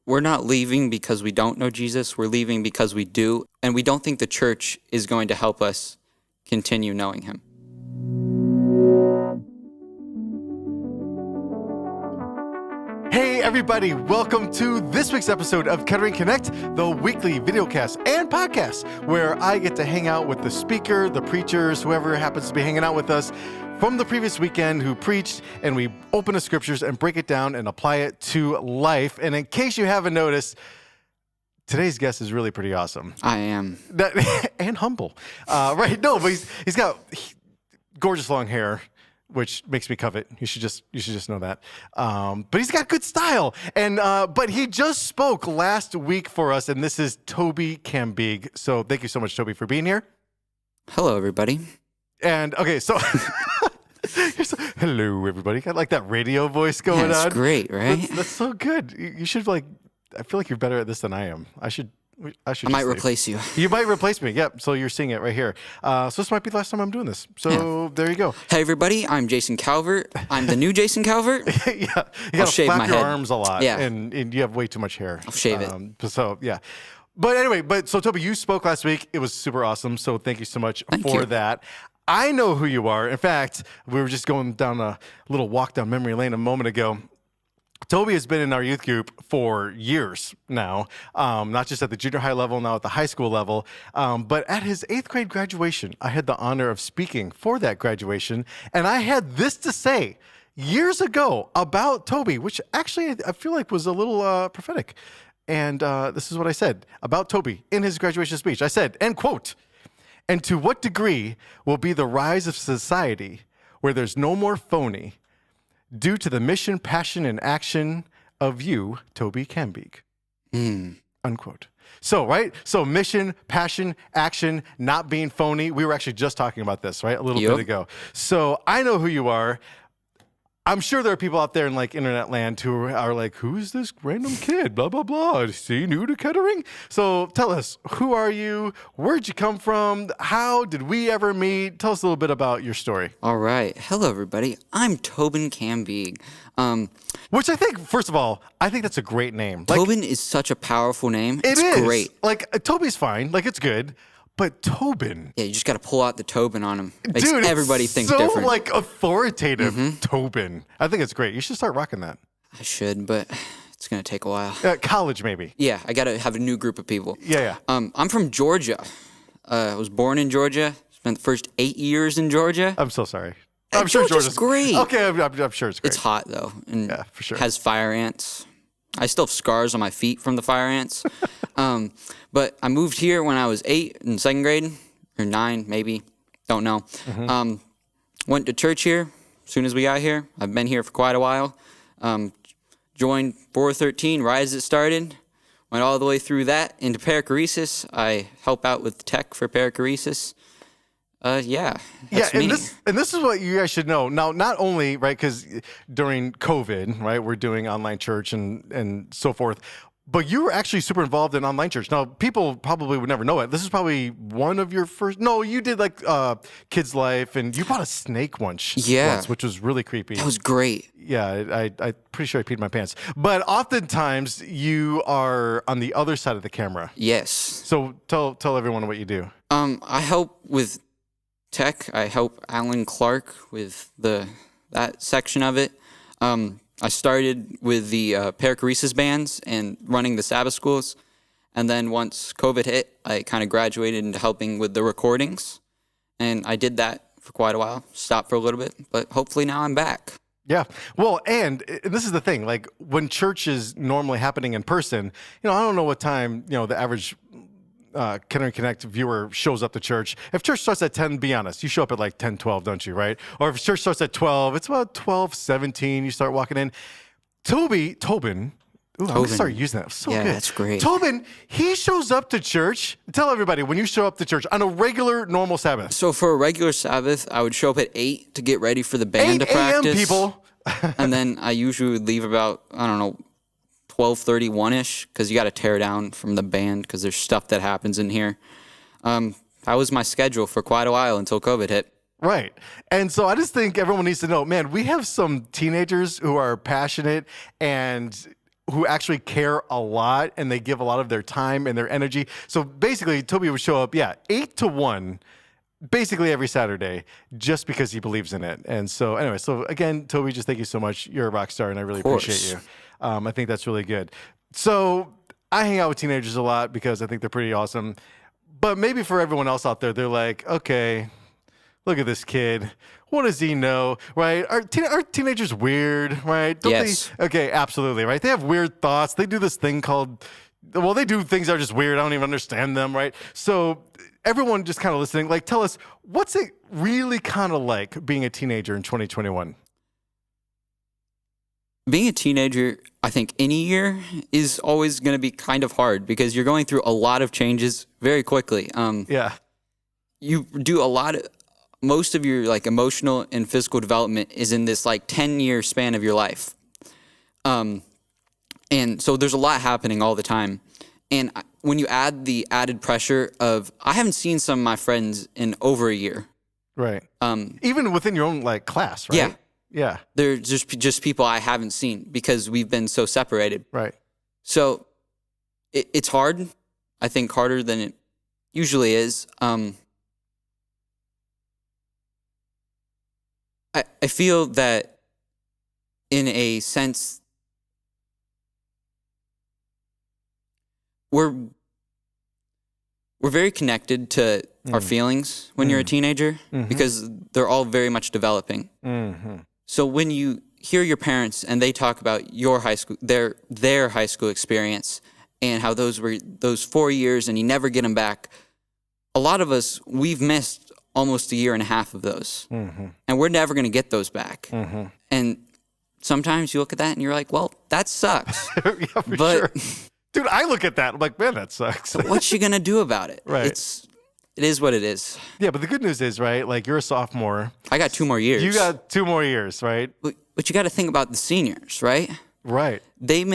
we're not leaving because we don't know Jesus. We're leaving because we do. And we don't think the church is going to help us continue knowing him. Hey everybody, welcome to this week's episode of Kettering Connect, the weekly videocast and podcast where I get to hang out with the speaker, the preachers, whoever happens to be hanging out with us from the previous weekend who preached, and we open the scriptures and break it down and apply it to life. And in case you haven't noticed, today's guest is really pretty awesome. I am. And humble. Right? No, but he's got gorgeous long hair, which makes me covet. You should just know that. But he's got good style. And but he just spoke last week for us, and this is Toby Cambigue. So thank you so much, Toby, for being here. Hello, everybody. And okay, so hello, everybody. Got like that radio voice going on. That's great, right? That's so good. You should I feel like you're better at this than I am. I might replace you. You might replace me. Yep. So you're seeing it right here. So this might be the last time I'm doing this. So There you go. Hey everybody, I'm Jason Calvert. I'm the new Jason Calvert. Yeah. You gotta shave flap my your head. arms a lot. Yeah. And you have way too much hair. I'll shave it. So yeah. But anyway, so Toby, you spoke last week. It was super awesome. So thank you so much for that. I know who you are. In fact, we were just going down a little walk down memory lane a moment ago. Toby has been in our youth group for years now, not just at the junior high level, now at the high school level. But at his 8th grade graduation, I had the honor of speaking for that graduation. And I had this to say years ago about Toby, which actually I feel like was a little prophetic. And this is what I said about Toby in his graduation speech. I said, end quote, "And to what degree will be the rise of society where there's no more phony, due to the mission, passion, and action of you, Toby Cambigue." Unquote. So, right? So mission, passion, action, not being phony. We were actually just talking about this, right? A little bit ago. So I know who you are. I'm sure there are people out there in internet land who are like, who's this random kid? Blah, blah, blah. Is he new to Kettering? So tell us, who are you? Where'd you come from? How did we ever meet? Tell us a little bit about your story. All right. Hello, everybody. I'm Toby Cambigue. Which I think, first of all, I think that's a great name. Tobin is such a powerful name. It's great. Toby's fine. It's good. But Tobin. Yeah, you just got to pull out the Tobin on him. Makes Dude, everybody think so different. Authoritative. Tobin. I think it's great. You should start rocking that. I should, but it's going to take a while. College, maybe. Yeah, I got to have a new group of people. Yeah. I'm from Georgia. I was born in Georgia. Spent the first 8 years in Georgia. I'm so sorry. I'm sure Georgia's great. Okay, I'm sure it's great. It's hot, though. And yeah, for sure. Has fire ants. I still have scars on my feet from the fire ants. But I moved here when I was 8 in 2nd grade, or 9 maybe, don't know. Went to church here as soon as we got here. I've been here for quite a while. Joined 413 right as it started. Went all the way through that into perichoresis. I help out with tech for perichoresis. That's me. And this is what you guys should know. Now, not only, right, because during COVID, right, we're doing online church and so forth, but you were actually super involved in online church. Now, people probably would never know it. This is probably one of your first, no, you did Kids Life, and you bought a snake once, which was really creepy. That was great. Yeah, I'm pretty sure I peed my pants. But oftentimes, you are on the other side of the camera. Yes. So tell everyone what you do. I help with tech. I help Alan Clark with that section of it. I started with the perichoresis bands and running the Sabbath schools. And then once COVID hit, I kind of graduated into helping with the recordings. And I did that for quite a while, stopped for a little bit, but hopefully now I'm back. Yeah. Well, and this is the thing, when church is normally happening in person, I don't know what time, the average Kettering Connect viewer shows up to church. If church starts at 10, be honest, you show up at 10, 12, don't you, right? Or if church starts at 12, it's about 12, 17, you start walking in. Tobin, I'm going to start using that. So good. Yeah, that's great. Tobin, he shows up to church. Tell everybody, when you show up to church on a regular, normal Sabbath. So for a regular Sabbath, I would show up at 8 to get ready for the band to practice. 8 a.m., people. And then I usually would leave about, 12:31-ish, because you got to tear down from the band because there's stuff that happens in here. That was my schedule for quite a while until COVID hit. Right. And so I just think everyone needs to know, man, we have some teenagers who are passionate and who actually care a lot, and they give a lot of their time and their energy. So basically, Toby would show up, 8 to 1, basically every Saturday, just because he believes in it. And so anyway, so again, Toby, just thank you so much. You're a rock star, and I really appreciate you. I think that's really good. So I hang out with teenagers a lot because I think they're pretty awesome. But maybe for everyone else out there, they're like, okay, look at this kid. What does he know, right? Are teenagers weird, right? Yes. Okay, absolutely, right? They have weird thoughts. They do this thing called, they do things that are just weird. I don't even understand them, right? So everyone just kind of listening, like, tell us, what's it really kind of like being a teenager in 2021? Being a teenager, I think any year is always going to be kind of hard because you're going through a lot of changes very quickly. You do most of your like emotional and physical development is in this like 10-year span of your life. And so there's a lot happening all the time. And when you add the added pressure of, I haven't seen some of my friends in over a year. Right. Even within your own like class, right? Yeah. Yeah. They're just people I haven't seen because we've been so separated. Right. So it's hard. I think harder than it usually is. I feel that in a sense we're very connected to our feelings when you're a teenager because they're all very much developing. So when you hear your parents and they talk about your high school, their high school experience and how those were those 4 years and you never get them back, a lot of us, we've missed almost a year and a half of those. And we're never going to get those back. And sometimes you look at that and you're like, well, that sucks. Yeah, for sure. Dude, I look at that, I'm like, man, that sucks. What's you going to do about it? Right. It is what it is. Yeah, but the good news is, right, like you're a sophomore. I got 2 more years. You got 2 more years, right? But you got to think about the seniors, right? Right. They're going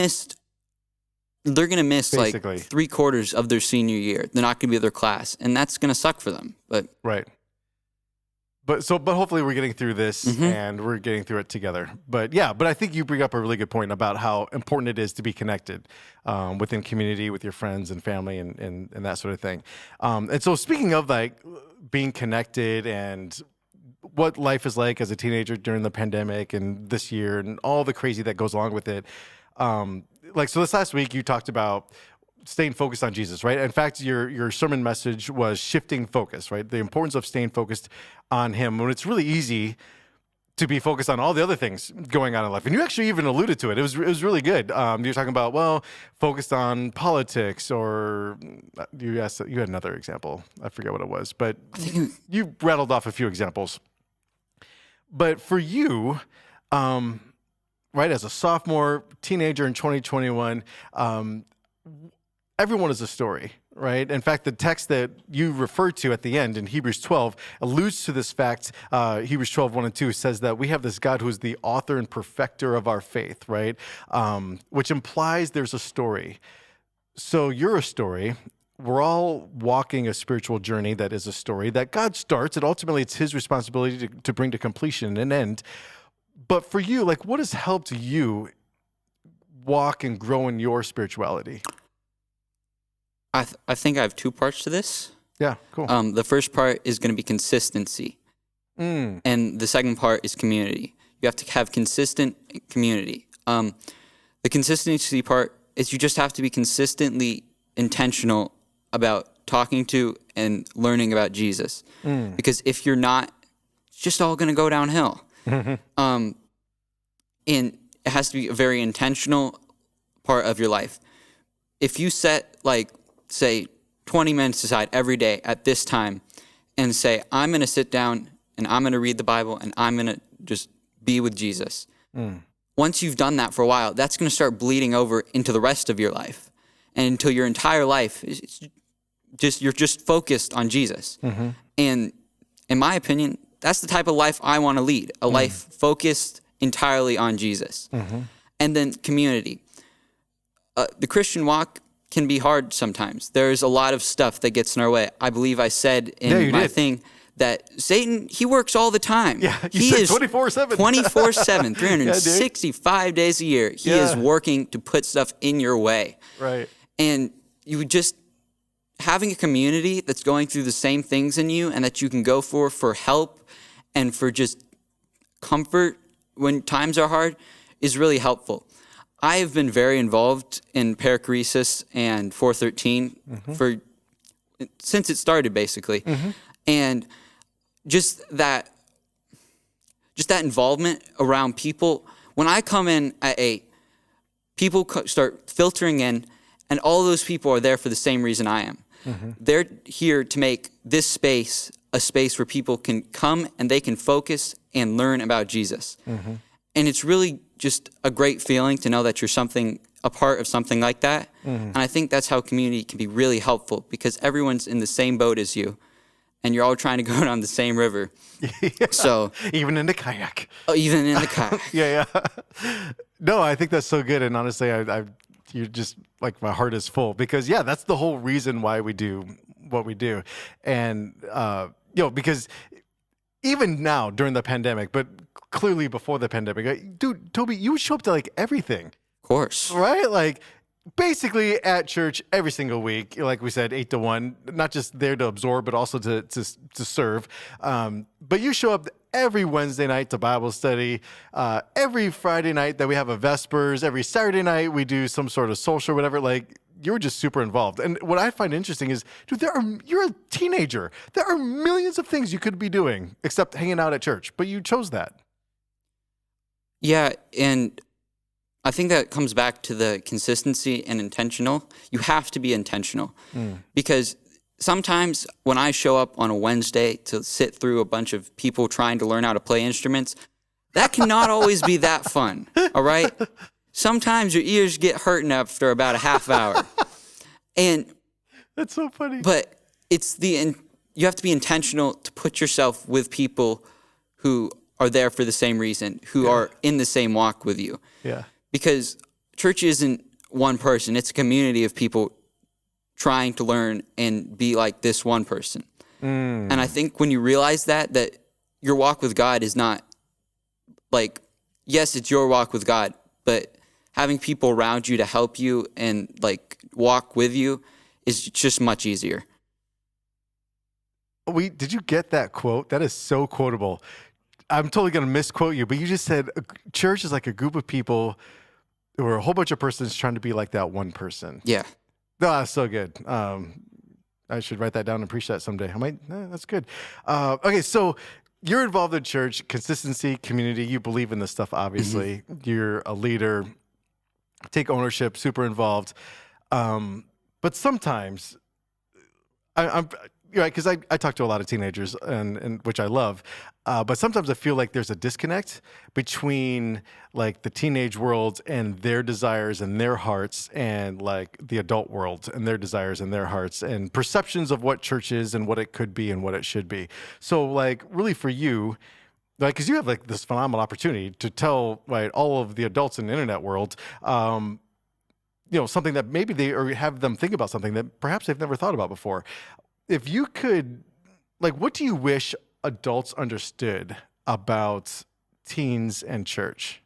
to miss Basically. like 3/4 of their senior year. They're not going to be with their class, and that's going to suck for them. But right. But hopefully we're getting through this and we're getting through it together. But I think you bring up a really good point about how important it is to be connected within community, with your friends and family and that sort of thing. And so speaking of like being connected and what life is like as a teenager during the pandemic and this year and all the crazy that goes along with it. So this last week you talked about staying focused on Jesus, right? In fact, your sermon message was shifting focus, right? The importance of staying focused on him when it's really easy to be focused on all the other things going on in life. And you actually even alluded to it. It was really good. You were talking about, focused on politics, or you had another example. I forget what it was, but you rattled off a few examples. But for you, right, as a sophomore, teenager in 2021, everyone is a story, right? In fact, the text that you referred to at the end in Hebrews 12 alludes to this fact. Hebrews 12, 1 and 2 says that we have this God who is the author and perfecter of our faith, right? Which implies there's a story. So you're a story. We're all walking a spiritual journey that is a story that God starts, and ultimately it's his responsibility to bring to completion an end. But for you, like, what has helped you walk and grow in your spirituality? I think I have 2 parts to this. Yeah, cool. The first part is going to be consistency. And the second part is community. You have to have consistent community. The consistency part is you just have to be consistently intentional about talking to and learning about Jesus. Because if you're not, it's just all going to go downhill. And it has to be a very intentional part of your life. If you set, say 20 minutes aside every day at this time and say, I'm going to sit down and I'm going to read the Bible and I'm going to just be with Jesus. Once you've done that for a while, that's going to start bleeding over into the rest of your life. And until your entire life, you're just focused on Jesus. And in my opinion, that's the type of life I want to lead, a life focused entirely on Jesus. And then community. The Christian walk can be hard sometimes. There's a lot of stuff that gets in our way. I believe I said in my thing that Satan, he works all the time. Yeah, he said is 24/7. 24/7, 365 days a year. He is working to put stuff in your way. Right. And you just having a community that's going through the same things in you and that you can go for help and for just comfort when times are hard is really helpful. I have been very involved in perichoresis and 413 since it started, basically. And just that involvement around people. When I come in at 8, people start filtering in, and all those people are there for the same reason I am. They're here to make this space a space where people can come and they can focus and learn about Jesus. And it's really just a great feeling to know that you're a part of something like that. And I think that's how community can be really helpful, because everyone's in the same boat as you, and you're all trying to go down the same river. So even in the kayak. Oh, even in the kayak. Yeah. No, I think that's so good. And honestly, you're just like, my heart is full, because that's the whole reason why we do what we do. And, because even now during the pandemic, but clearly before the pandemic, dude, Toby, you would show up to like everything. Of course. Right? Like basically at church every single week, like we said, 8 to 1, not just there to absorb, but also to serve. But you show up every Wednesday night to Bible study, every Friday night that we have a Vespers, every Saturday night we do some sort of social, whatever. Like, you're just super involved. And what I find interesting is, dude, you're a teenager. There are millions of things you could be doing except hanging out at church, but you chose that. Yeah, and I think that comes back to the consistency and intentional. You have to be intentional, because sometimes when I show up on a Wednesday to sit through a bunch of people trying to learn how to play instruments, that cannot always be that fun, all right? Sometimes your ears get hurting after about a half hour. And that's so funny. But you have to be intentional to put yourself with people who are there for the same reason, who are in the same walk with you. Yeah. Because church isn't one person, it's a community of people trying to learn and be like this one person. And I think when you realize that your walk with God is not like, yes, it's your walk with God, but having people around you to help you and like walk with you is just much easier. Did you get that quote? That is so quotable. I'm totally going to misquote you, but you just said church is like a group of people who are a whole bunch of persons trying to be like that one person. Yeah. No, that's so good. I should write that down and preach that someday. That's good. Okay, so you're involved in church, consistency, community. You believe in this stuff, obviously. You're a leader, take ownership, super involved. But sometimes, I'm right, because I talk to a lot of teenagers, and which I love. But sometimes I feel like there's a disconnect between like the teenage world and their desires and their hearts, and like the adult world and their desires and their hearts, and perceptions of what church is and what it could be and what it should be. So like really for you, like, because you have like this phenomenal opportunity to tell all of the adults in the internet world, something that maybe or have them think about something that perhaps they've never thought about before. If you could, like, what do you wish adults understood about teens and church?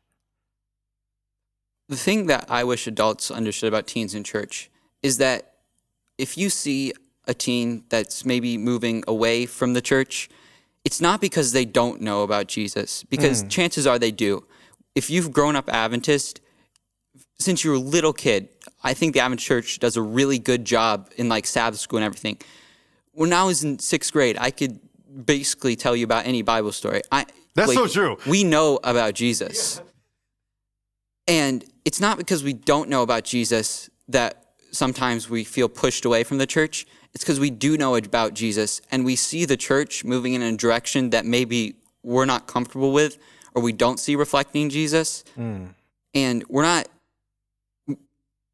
The thing that I wish adults understood about teens and church is that if you see a teen that's maybe moving away from the church, it's not because they don't know about Jesus, because chances are they do. If you've grown up Adventist, since you were a little kid, I think the Adventist church does a really good job in like Sabbath school and everything. When I was in 6th grade, I could basically tell you about any Bible story. That's so true. We know about Jesus. Yeah. And it's not because we don't know about Jesus that sometimes we feel pushed away from the church. It's because we do know about Jesus, and we see the church moving in a direction that maybe we're not comfortable with, or we don't see reflecting Jesus. And we're not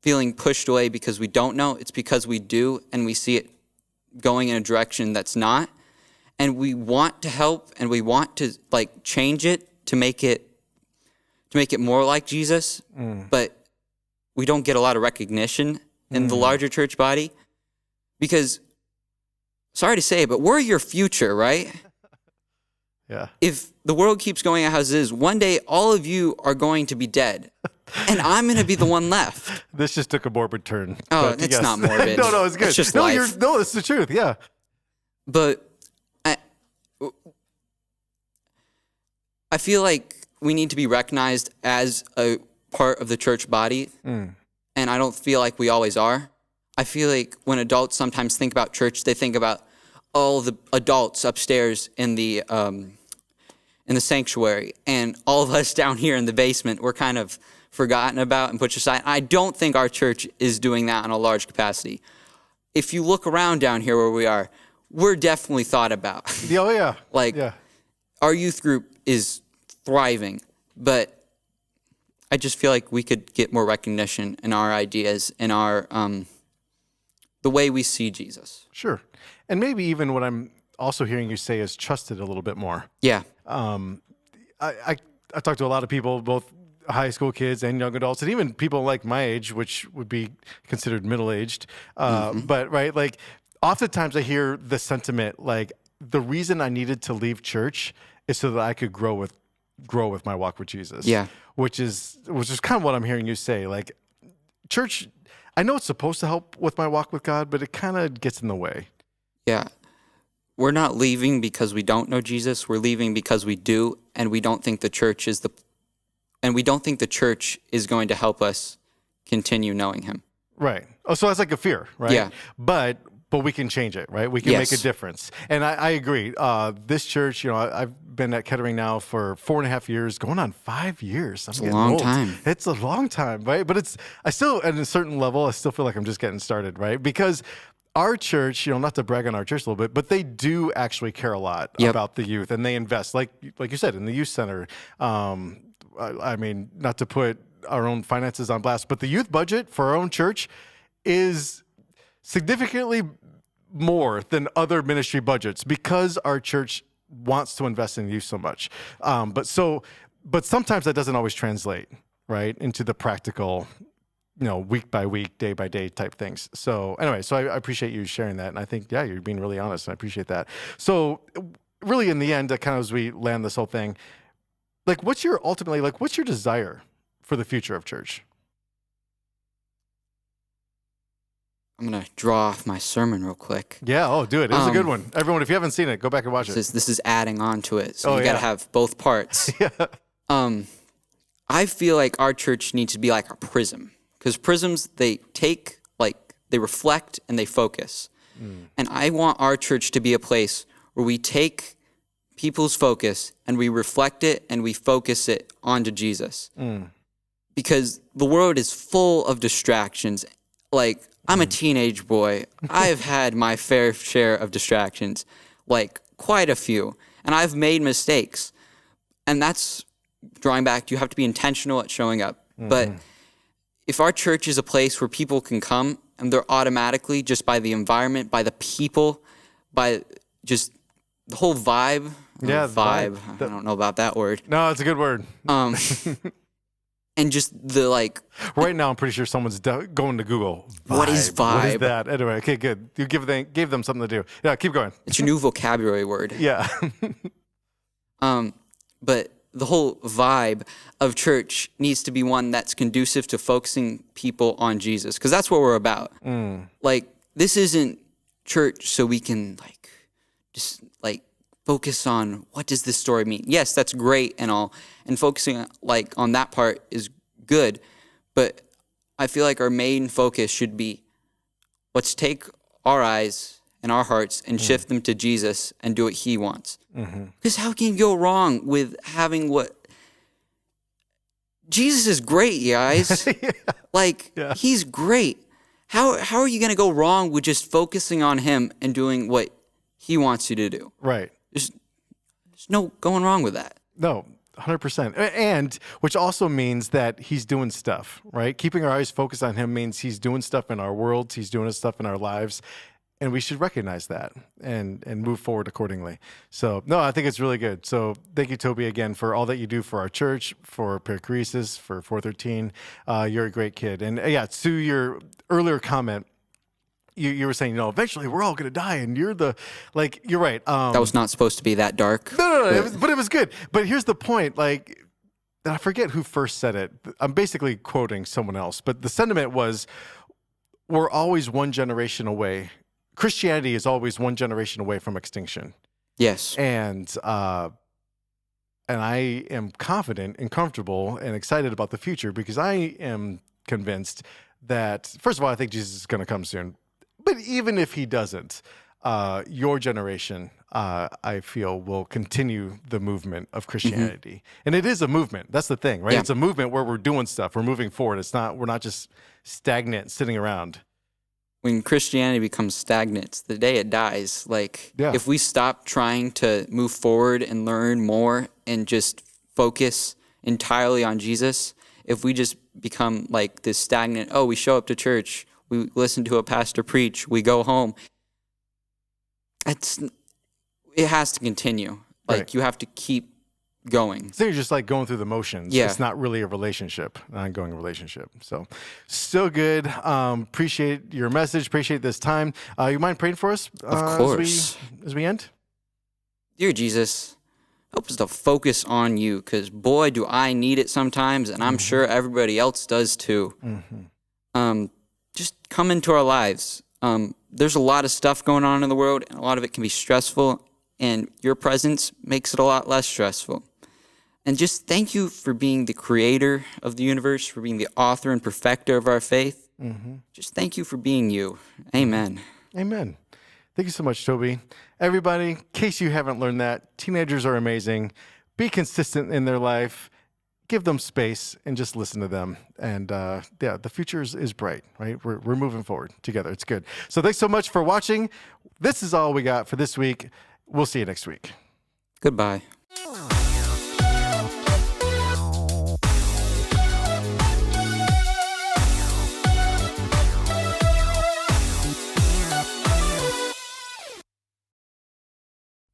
feeling pushed away because we don't know. It's because we do, and we see it going in a direction that's not, and we want to help, and we want to like change it to make it more like Jesus, but we don't get a lot of recognition in the larger church body, because sorry to say it, but we're your future, right? Yeah. If the world keeps going as it is, one day all of you are going to be dead. And I'm going to be the one left. This just took a morbid turn. Oh, but it's yes. not morbid. No, it's good. It's just no, life. No, it's the truth. Yeah. But I feel like we need to be recognized as a part of the church body. And I don't feel like we always are. I feel like when adults sometimes think about church, they think about all the adults upstairs in the sanctuary, and all of us down here in the basement, we're kind of forgotten about and pushed aside. I don't think our church is doing that on a large capacity. If you look around down here where we are, we're definitely thought about. Oh, yeah. Our youth group is thriving, but I just feel like we could get more recognition in our ideas and our the way we see Jesus. Sure. And maybe even what I'm also hearing you say is trusted a little bit more. Yeah. I talk to a lot of people, both high school kids and young adults, and even people like my age, which would be considered middle-aged. But right, like oftentimes I hear the sentiment like the reason I needed to leave church is so that I could grow with my walk with Jesus. Yeah. Which is kind of what I'm hearing you say. Like church, I know it's supposed to help with my walk with God, but it kind of gets in the way. Yeah. We're not leaving because we don't know Jesus. We're leaving because we do, and we don't think the church is going to help us continue knowing him. Right. Oh, so that's like a fear, right? Yeah. But we can change it, right? We can Yes. make a difference. And I agree. This church, I've been at Kettering now for 4.5 years, going on 5 years. It's a long time. It's a long time, right? But I still, at a certain level, I still feel like I'm just getting started, right? Because our church, not to brag on our church a little bit, but they do actually care a lot about the youth, and they invest, like you said, in the youth center. I mean, not to put our own finances on blast, but the youth budget for our own church is significantly more than other ministry budgets because our church wants to invest in youth so much. But sometimes that doesn't always translate, right, into the practical, week by week, day by day type things. So anyway, I appreciate you sharing that. And I think, you're being really honest, and I appreciate that. So really in the end, kind of as we land this whole thing, like what's your desire for the future of church? I'm going to draw off my sermon real quick. Yeah, do it. It was a good one. Everyone, if you haven't seen it, go back and watch it. This is adding on to it, so you got to have both parts. Yeah. I feel like our church needs to be like a prism, because prisms, they reflect and they focus. And I want our church to be a place where we take people's focus and we reflect it and we focus it onto Jesus. Because the world is full of distractions. Like, I'm a teenage boy. I've had my fair share of distractions, like quite a few, and I've made mistakes. And that's drawing back, you have to be intentional at showing up. But if our church is a place where people can come and they're automatically, just by the environment, by the people, by just the whole vibe. Yeah, vibe. I don't know about that word. No, it's a good word. And just the Right now, I'm pretty sure someone's going to Google. Vibe. What is vibe? What is that? Anyway, okay, good. You gave them something to do. Yeah, keep going. It's your new vocabulary word. Yeah. But the whole vibe of church needs to be one that's conducive to focusing people on Jesus, because that's what we're about. Like, this isn't church so we can just focus on what does this story mean. Yes, that's great and all, and focusing on that part is good, but I feel like our main focus should be, let's take our eyes and our hearts and shift them to Jesus and do what he wants. Because how can you go wrong with having what Jesus is great, you guys. He's great. How are you going to go wrong with just focusing on him and doing what he wants you to do? Right. There's no going wrong with that. No, 100%. And which also means that he's doing stuff, right? Keeping our eyes focused on him means he's doing stuff in our world. He's doing stuff in our lives. And we should recognize that and move forward accordingly. So, no, I think it's really good. So thank you, Toby, again, for all that you do for our church, for Perichoresis, for 413. You're a great kid. And to your earlier comment, you were saying, eventually we're all going to die, and you're you're right. That was not supposed to be that dark. No, but it was good. But here's the point, I forget who first said it. I'm basically quoting someone else, but the sentiment was, we're always one generation away. Christianity is always one generation away from extinction. Yes. And I am confident and comfortable and excited about the future because I am convinced that, first of all, I think Jesus is going to come soon. But even if he doesn't, your generation, I feel, will continue the movement of Christianity. And it is a movement. That's the thing, right? Yeah. It's a movement where we're doing stuff. We're moving forward. We're not just stagnant, sitting around. When Christianity becomes stagnant, it's the day it dies. If we stop trying to move forward and learn more and just focus entirely on Jesus, if we just become this stagnant, we show up to church, we listen to a pastor preach, we go home, it has to continue. Right. You have to keep going. So you're just going through the motions. Yeah. It's not really a relationship, an ongoing relationship. So still good. Appreciate your message. Appreciate this time. You mind praying for us? Of course. As we end? Dear Jesus, help us to focus on you, because boy, do I need it sometimes, and I'm sure everybody else does too. Just come into our lives. There's a lot of stuff going on in the world, and a lot of it can be stressful, and your presence makes it a lot less stressful. And just thank you for being the creator of the universe, for being the author and perfecter of our faith. Just thank you for being you. Amen. Amen. Thank you so much, Toby. Everybody, in case you haven't learned that, teenagers are amazing. Be consistent in their life. Give them space and just listen to them. And the future is bright, right? We're moving forward together. It's good. So thanks so much for watching. This is all we got for this week. We'll see you next week. Goodbye.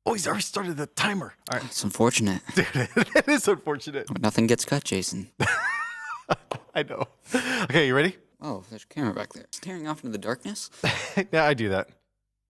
Oh, he's already started the timer. All right. It's unfortunate. Dude, that is unfortunate. Nothing gets cut, Jason. I know. Okay, you ready? Oh, there's a camera back there. Staring off into the darkness? Yeah, I do that.